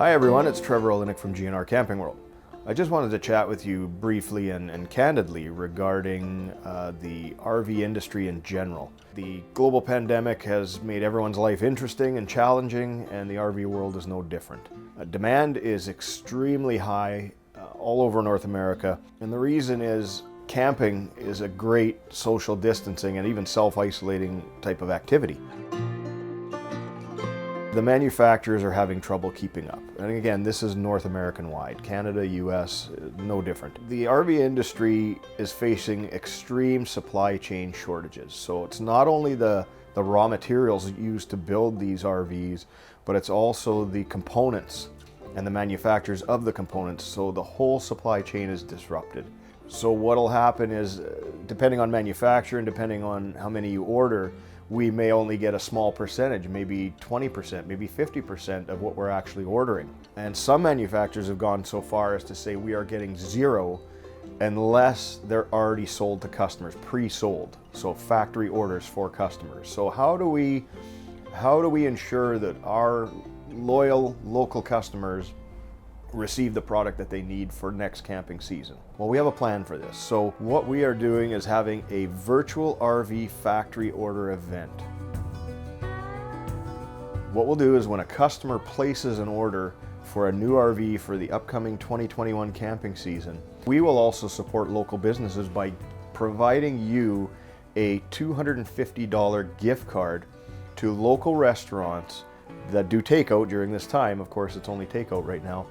Hi everyone, it's Trevor Olenek from GNR Camping World. I just wanted to chat with you briefly and candidly regarding the RV industry in general. The global pandemic has made everyone's life interesting and challenging, and the RV world is no different. Demand is extremely high all over North America, and the reason is camping is a great social distancing and even self-isolating type of activity. The manufacturers are having trouble keeping up. And again, this is North American wide. Canada, US, no different. The RV industry is facing extreme supply chain shortages. So it's not only the raw materials used to build these RVs, but it's also the components and the manufacturers of the components. So the whole supply chain is disrupted. So what'll happen is, depending on manufacturer and depending on how many you order, we may only get a small percentage, maybe 20%, maybe 50% of what we're actually ordering. And some manufacturers have gone so far as to say we are getting zero unless they're already sold to customers, pre-sold, so factory orders for customers. So how do we ensure that our loyal local customers receive the product that they need for next camping season? Well, we have a plan for this. So what we are doing is having a virtual RV factory order event. What we'll do is when a customer places an order for a new RV for the upcoming 2021 camping season, we will also support local businesses by providing you a $250 gift card to local restaurants that do takeout during this time. Of course, it's only takeout right now.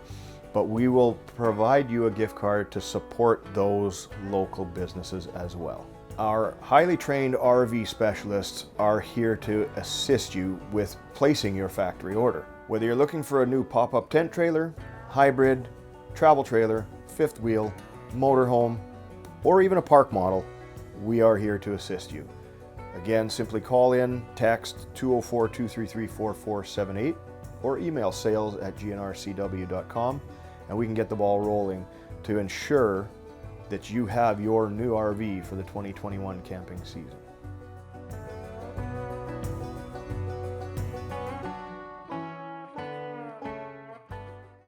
But we will provide you a gift card to support those local businesses as well. Our highly trained RV specialists are here to assist you with placing your factory order. Whether you're looking for a new pop-up tent trailer, hybrid, travel trailer, fifth wheel, motorhome, or even a park model, we are here to assist you. Again, simply call in, text 204-233-4478, or email sales@gnrcw.com. and we can get the ball rolling to ensure that you have your new RV for the 2021 camping season.